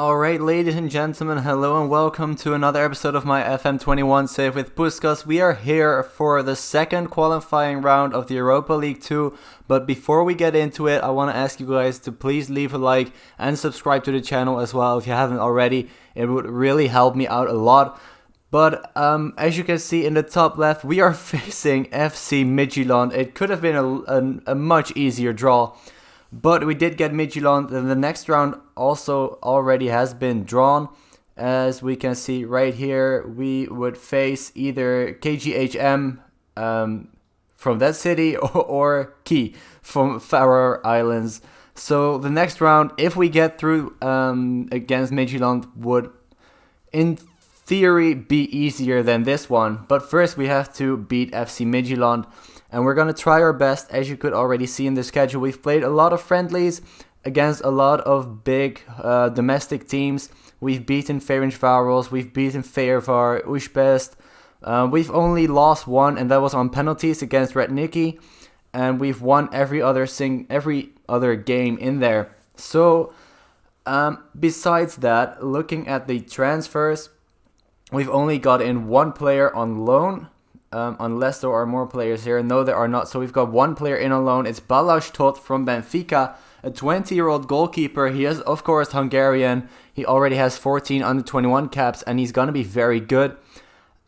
Alright, ladies and gentlemen, hello and welcome to another episode of my FM21 Save with Puskas. We are here for the second qualifying round of the Europa League 2, but before we get into it, I want to ask you guys to please leave a like and subscribe to the channel as well if you haven't already. It would really help me out a lot. But as you can see in the top left, we are facing FC Midtjylland. It could have been a much easier draw. But we did get Midtjylland, and the next round also already has been drawn. As we can see right here, we would face either KGHM from that city or Key from Faroe Islands. So the next round, if we get through against Midtjylland, would in theory be easier than this one. But first we have to beat FC Midtjylland. And we're going to try our best. As you could already see in the schedule, we've played a lot of friendlies against a lot of big domestic teams. We've beaten Ferencváros, we've beaten Fehérvár, Újpest. We've only lost one, and that was on penalties against Redniki. And we've won every other game in there. So, besides that, looking at the transfers, we've only got in one player on loan. Unless there are more players here. No, there are not. So we've got one player in on loan. It's Balázs Tóth from Benfica, a 20-year-old goalkeeper. He is, of course, Hungarian. He already has 14 under-21 caps, and he's going to be very good.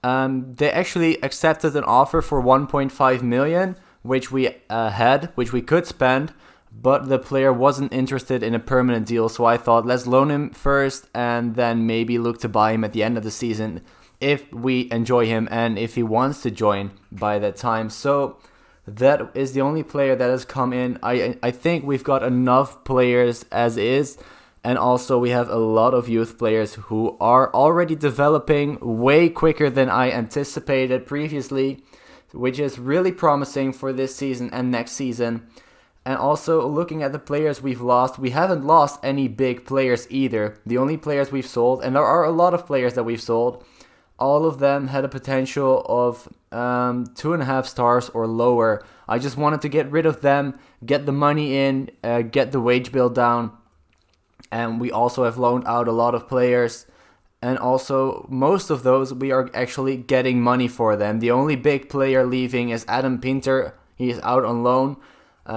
They actually accepted an offer for 1.5 million, which we could spend, but the player wasn't interested in a permanent deal. So I thought, let's loan him first, and then maybe look to buy him at the end of the season, if we enjoy him and if he wants to join by that time. So that is the only player that has come in. I think we've got enough players as is, and also we have a lot of youth players who are already developing way quicker than I anticipated previously, which is really promising for this season and next season. And also looking at the players we've lost, we haven't lost any big players either. The only players we've sold, and there are a lot of players that we've sold, all of them had a potential of 2.5 stars or lower. I just wanted to get rid of them, get the money in, get the wage bill down. And we also have loaned out a lot of players. And also, most of those, we are actually getting money for them. The only big player leaving is Adam Pinter. He is out on loan.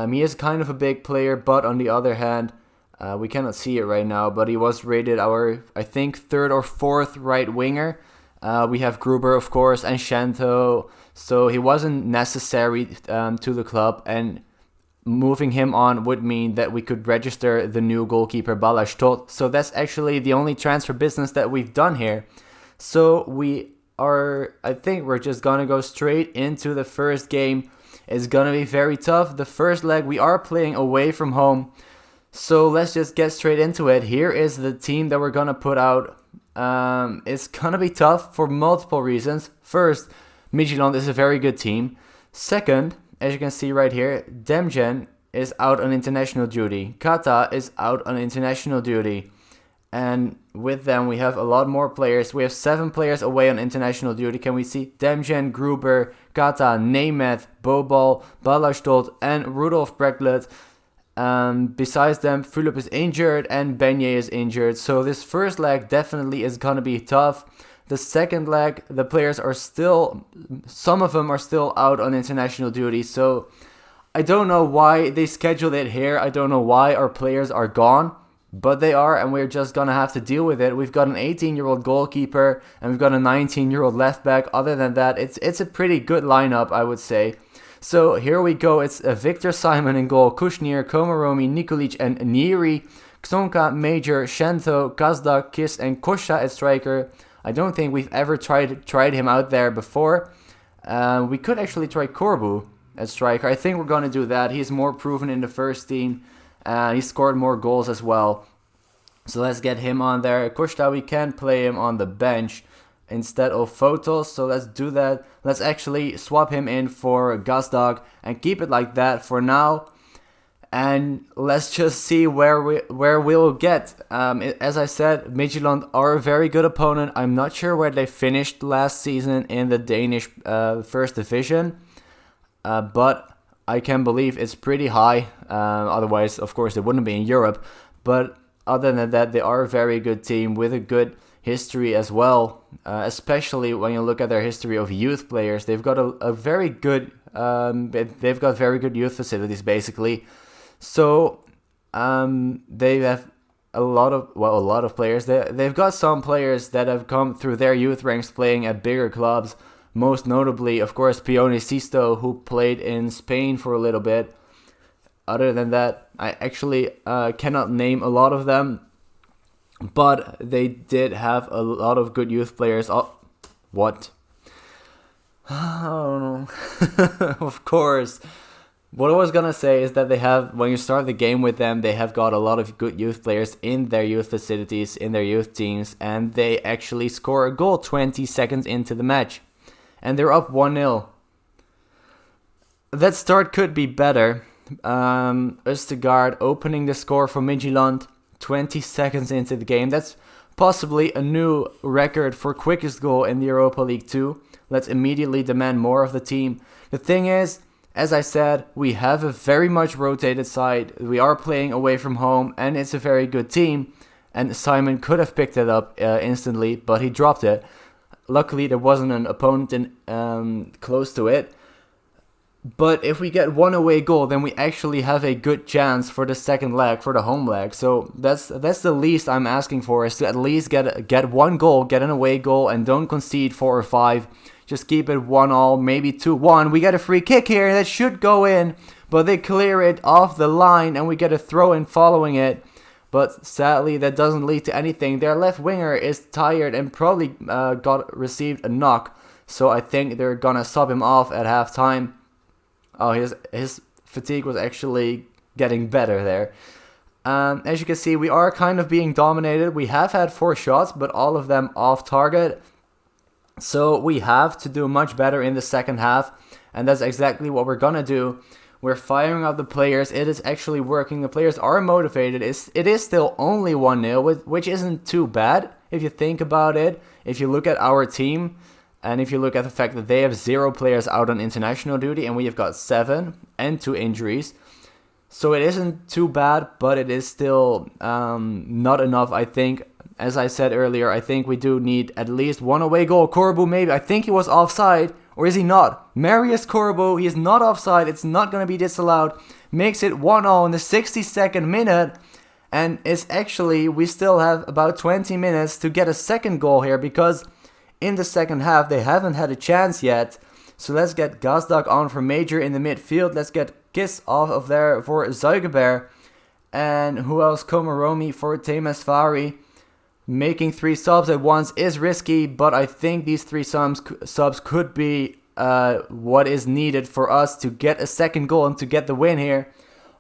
He is kind of a big player, but on the other hand, we cannot see it right now, but he was rated our, I think, 3rd or 4th right winger. We have Gruber, of course, and Shanto, so he wasn't necessary to the club, and moving him on would mean that we could register the new goalkeeper Balázs Tóth. So that's actually the only transfer business that we've done here. So I think we're just gonna go straight into the first game. It's gonna be very tough. The first leg we are playing away from home, so let's just get straight into it. Here is the team that we're gonna put out. It's gonna be tough for multiple reasons. First, Midtjylland is a very good team. Second, as you can see right here, Demjen is out on international duty. Kata is out on international duty. And with them, we have a lot more players. We have 7 players away on international duty. Can we see Demjen, Gruber, Kata, Nemeth, Bobal, Balázs Tóth, and Rudolf Breklet. Besides them, Philip is injured and Benye is injured. So this first leg definitely is going to be tough. The second leg, the players are still, some of them are still out on international duty. So I don't know why they scheduled it here. I don't know why our players are gone, but they are, and we're just going to have to deal with it. We've got an 18-year-old goalkeeper and we've got a 19-year-old left back. Other than that, it's a pretty good lineup, I would say. So here we go. It's Victor Simon in goal, Kushnir, Komaromi, Nikolic, and Neri. Xonka, Major, Shanto, Kazdak, Kiss, and Kosha at striker. I don't think we've ever tried him out there before. We could actually try Korbu at striker. I think we're going to do that. He's more proven in the first team. He scored more goals as well. So let's get him on there. Kosta, we can play him on the bench instead of Photos, so let's do that. Let's actually swap him in for Gazdag and keep it like that for now. And let's just see where we'll get. As I said, Midtjylland are a very good opponent. I'm not sure where they finished last season in the Danish first division, but I can believe it's pretty high. Otherwise, of course, they wouldn't be in Europe. But other than that, they are a very good team with a good history as well. Especially when you look at their history of youth players, they've got a very good. They've got very good youth facilities, basically. So they have a lot of players. They've got some players that have come through their youth ranks playing at bigger clubs. Most notably, of course, Pione Sisto, who played in Spain for a little bit. Other than that, I actually cannot name a lot of them. But they did have a lot of good youth players. Oh, what? Oh, no. Of course. What I was going to say is that they have, when you start the game with them, they have got a lot of good youth players in their youth facilities, in their youth teams, and they actually score a goal 20 seconds into the match. And they're up 1-0. That start could be better. Østergaard opening the score for Midtjylland 20 seconds into the game. That's possibly a new record for quickest goal in the Europa League 2. Let's immediately demand more of the team. The thing is, as I said, we have a very much rotated side. We are playing away from home, and it's a very good team. And Simon could have picked it up instantly, but he dropped it. Luckily, there wasn't an opponent close to it. But if we get one away goal, then we actually have a good chance for the second leg, for the home leg. So that's the least I'm asking for, is to at least get one goal, get an away goal, and don't concede 4 or 5. Just keep it 1-1, maybe 2-1. We get a free kick here that should go in, but they clear it off the line, and we get a throw in following it. But sadly, that doesn't lead to anything. Their left winger is tired and probably received a knock. So I think they're gonna sub him off at halftime. Oh, his fatigue was actually getting better there. As you can see, we are kind of being dominated. We have had 4 shots, but all of them off target. So we have to do much better in the second half. And that's exactly what we're going to do. We're firing up the players. It is actually working. The players are motivated. It is still only 1-0, which isn't too bad if you think about it. If you look at our team, and if you look at the fact that they have 0 players out on international duty and we have got 7 and 2 injuries. So it isn't too bad, but it is still not enough, I think. As I said earlier, I think we do need at least one away goal. Korbu, maybe. I think he was offside. Or is he not? Marius Korbu, he is not offside. It's not going to be disallowed. Makes it 1-0 in the 62nd minute. And it's actually, we still have about 20 minutes to get a second goal here, because in the second half, they haven't had a chance yet. So let's get Gazdag on for Major in the midfield. Let's get Kiss off of there for Zuigerberg. And who else? Komaromi for Temesvari. Making 3 subs at once is risky, but I think these 3 subs could be what is needed for us to get a second goal and to get the win here.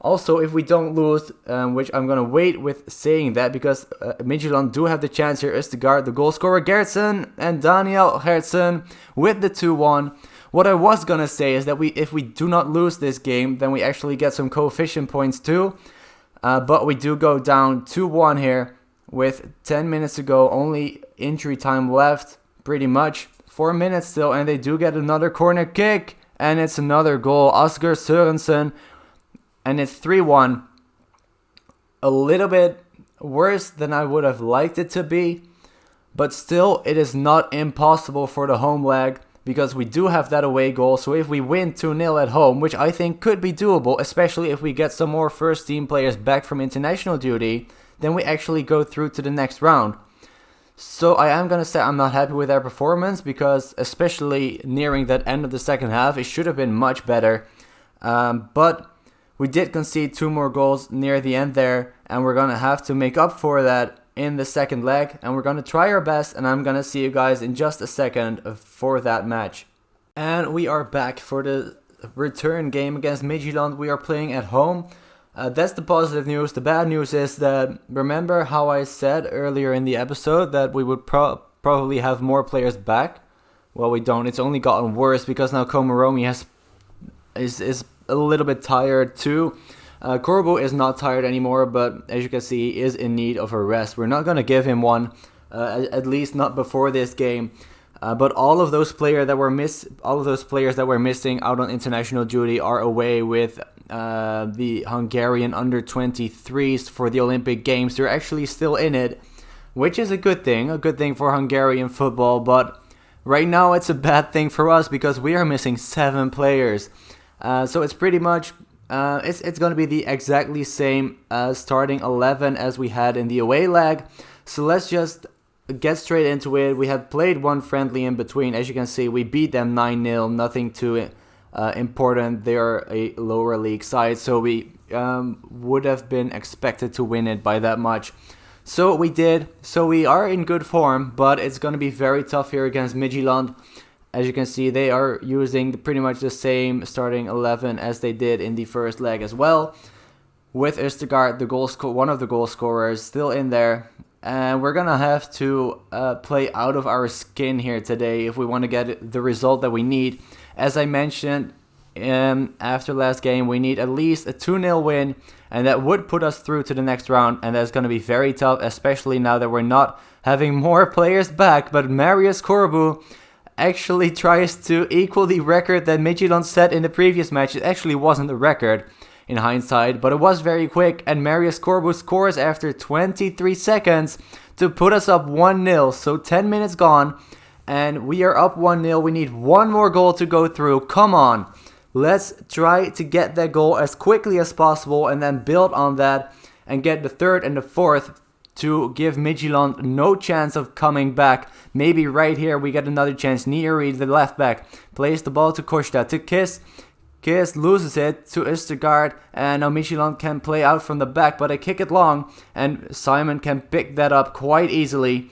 Also, if we don't lose, which I'm going to wait with saying that, because Midtjylland do have the chance here, Østergaard, the goal scorer, Gertsen, and Daniel Gertsen with the 2-1. What I was going to say is that if we do not lose this game, then we actually get some coefficient points too. But we do go down 2-1 here with 10 minutes to go, only injury time left, pretty much. 4 minutes still, and they do get another corner kick, and it's another goal. Asger Sørensen. And it's 3-1. A little bit worse than I would have liked it to be. But still, it is not impossible for the home leg, because we do have that away goal. So if we win 2-0 at home, which I think could be doable, especially if we get some more first team players back from international duty, then we actually go through to the next round. So I am going to say I'm not happy with their performance, because especially nearing that end of the second half, it should have been much better. But we did concede 2 more goals near the end there, and we're going to have to make up for that in the second leg, and we're going to try our best, and I'm going to see you guys in just a second for that match. And we are back for the return game against Midtjylland. We are playing at home. That's the positive news. The bad news is that, remember how I said earlier in the episode that we would probably have more players back? Well, we don't. It's only gotten worse, because now Komaromi is a little bit tired too. Korbu is not tired anymore, but as you can see, he is in need of a rest. We're not going to give him one, at least not before this game. But all of those players that were missing out on international duty are away with the Hungarian under-23s for the Olympic Games. They're actually still in it, which is a good thing for Hungarian football. But right now it's a bad thing for us because we are missing 7 players. So it's pretty much it's going to be the exactly same starting 11 as we had in the away leg. So let's just get straight into it. We have played one friendly in between. As you can see, we beat them 9-0. Nothing too important. They are a lower league side, so we would have been expected to win it by that much. So we did. So we are in good form, but it's going to be very tough here against Midtjylland. As you can see, they are using pretty much the same starting 11 as they did in the first leg as well. With Østergaard, one of the goal scorers, still in there. And we're going to have to play out of our skin here today if we want to get the result that we need. As I mentioned after last game, we need at least a 2-0 win. And that would put us through to the next round. And that's going to be very tough, especially now that we're not having more players back. But Marius Corbu actually tries to equal the record that Midtjylland set in the previous match. It actually wasn't a record in hindsight, but it was very quick, and Marius Corbu scores after 23 seconds to put us up 1-0. So 10 minutes gone, and we are up 1-0. We need one more goal to go through. Come on. Let's try to get that goal as quickly as possible and then build on that and get the third and the fourth to give Midtjylland no chance of coming back. Maybe right here we get another chance. Nieri, the left back, plays the ball to Kosta, to Kiss. Kiss loses it to Østergaard, and now Midtjylland can play out from the back, but they kick it long, and Simon can pick that up quite easily.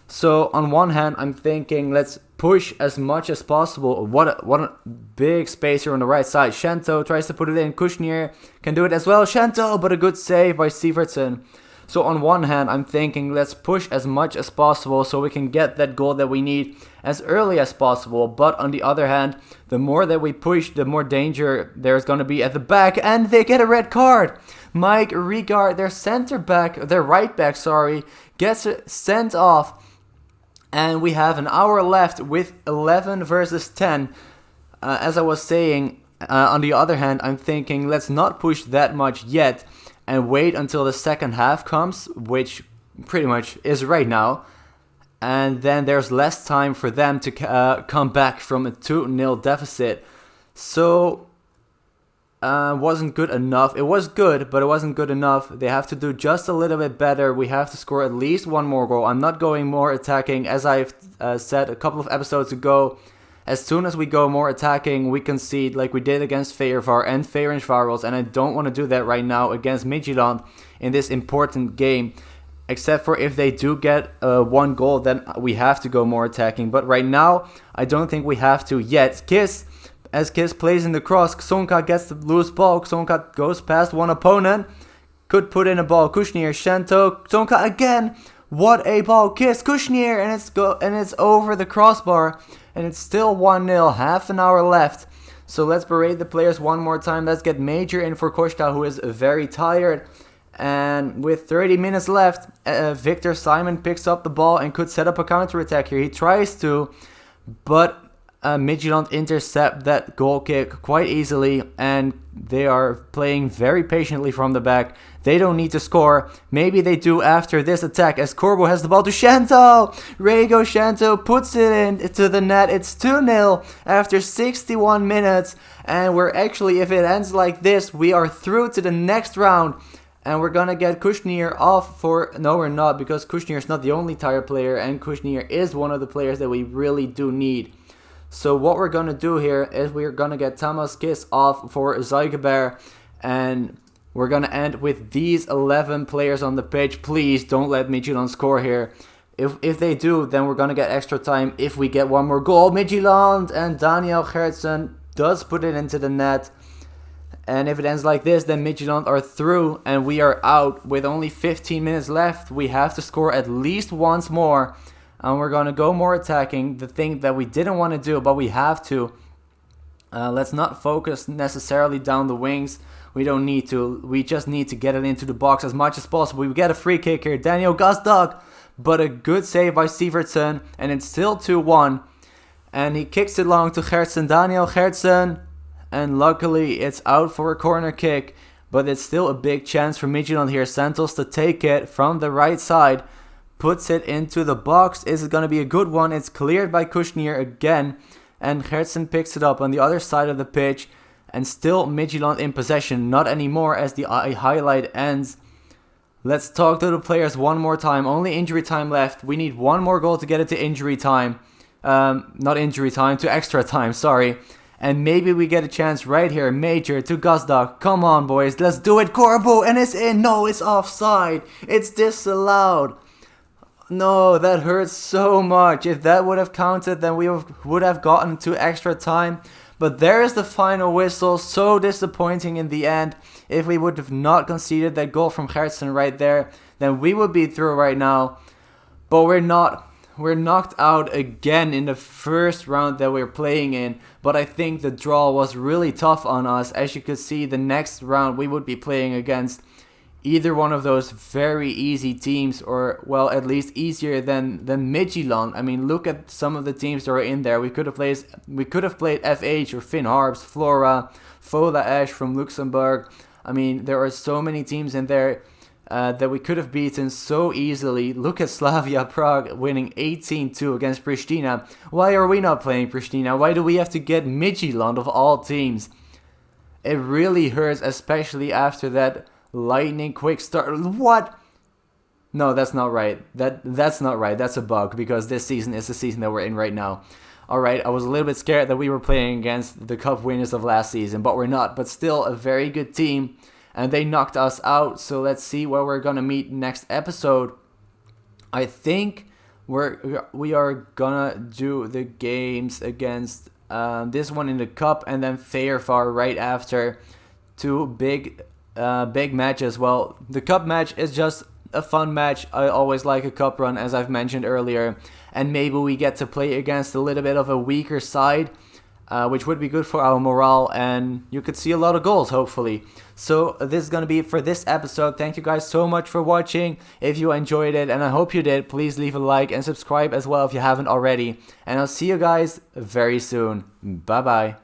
So on one hand, I'm thinking let's push as much as possible. What a big space here on the right side. Shanto tries to put it in. Kushnir can do it as well. Shanto, but a good save by Sivertsen. So on one hand, I'm thinking let's push as much as possible so we can get that goal that we need as early as possible. But on the other hand, the more that we push, the more danger there's going to be at the back. And they get a red card. Mike Regard, their right back, gets sent off. And we have an hour left with 11 versus 10. As I was saying, on the other hand, I'm thinking let's not push that much yet and wait until the second half comes, which pretty much is right now. And then there's less time for them to come back from a 2-0 deficit. So, wasn't good enough. It was good, but it wasn't good enough. They have to do just a little bit better. We have to score at least one more goal. I'm not going more attacking. As I've said a couple of episodes ago, as soon as we go more attacking, we concede like we did against Feyenoord and Ferencváros, and I don't want to do that right now against Midtjylland in this important game. Except for if they do get one goal, then we have to go more attacking. But right now, I don't think we have to yet. Kiss plays in the cross. Xonka gets the loose ball. Xonka goes past one opponent. Could put in a ball. Kushnir, Shanto, Xonka again. What a ball. Kiss, Kushnir, and it's over the crossbar. And it's still 1-0, half an hour left. So let's berate the players one more time. Let's get Major in for Kosta, who is very tired. And with 30 minutes left, Victor Simon picks up the ball and could set up a counter-attack here. He tries to, but Midtjylland intercept that goal kick quite easily, and they are playing very patiently from the back. They don't need to score. Maybe they do after this attack as Corbo has the ball to Shanto. Rego Shanto puts it into the net. It's 2-0 after 61 minutes. And we're actually, if it ends like this, we are through to the next round. And we're going to get Kushnir off for... No, we're not, because Kushnir is not the only tired player. And Kushnir is one of the players that we really do need. So what we're going to do here is we're going to get Thomas Kiss off for Zygeber. And we're going to end with these 11 players on the pitch. Please don't let Midtjylland score here. If they do, then we're going to get extra time if we get one more goal. Midtjylland, and Daniel Gertsen does put it into the net. And if it ends like this, then Midtjylland are through and we are out with only 15 minutes left. We have to score at least once more. And we're going to go more attacking, the thing that we didn't want to do, but we have to. Let's not focus necessarily down the wings. We don't need to. We just need to get it into the box as much as possible. We get a free kick here. Daniel Gazdag but a good save by Sivertsen, and it's still 2-1. And he kicks it long to Gertsen, Daniel Gertsen, and luckily it's out for a corner kick. But it's still a big chance for Midtjylland here. Santos to take it from the right side, puts it into the box. Is it going to be a good one? It's cleared by Kushner again, and Gertsen picks it up on the other side of the pitch. And still Midtjylland in possession, not anymore as the highlight ends. Let's talk to the players one more time. Only injury time left. We need one more goal to get it to injury time. Not injury time, to extra time, sorry. And maybe we get a chance right here. Major to Gazdag. Come on, boys. Let's do it. Corbu, and it's in. No, it's offside. It's disallowed. No, that hurts so much. If that would have counted, then we would have gotten to extra time. But there is the final whistle. So disappointing in the end. If we would have not conceded that goal from Gertsen right there, then we would be through right now. But we're not. We're knocked out again in the first round that we're playing in. But I think the draw was really tough on us. As you can see, the next round we would be playing against either one of those very easy teams, or, well, at least easier than Midtjylland. I mean, look at some of the teams that are in there. We could have played FH or Finn Harps, Flora, Fola Ash from Luxembourg. I mean, there are so many teams in there that we could have beaten so easily. Look at Slavia Prague winning 18-2 against Pristina. Why are we not playing Pristina? Why do we have to get Midtjylland of all teams? It really hurts, especially after that lightning quick start. What? No, that's not right. That's not right. That's a bug, because this season is the season that we're in right now. Alright, I was a little bit scared that we were playing against the cup winners of last season, but we're not. But still a very good team. And they knocked us out, so let's see where we're gonna meet next episode. I think we are gonna do the games against this one in the cup, and then Feyervar right after. Two big matches. Well, the cup match is just a fun match. I always like a cup run, as I've mentioned earlier, and maybe we get to play against a little bit of a weaker side. Which would be good for our morale, and you could see a lot of goals, hopefully. So this is going to be it for this episode. Thank you guys so much for watching. If you enjoyed it, and I hope you did, please leave a like and subscribe as well if you haven't already. And I'll see you guys very soon. Bye bye.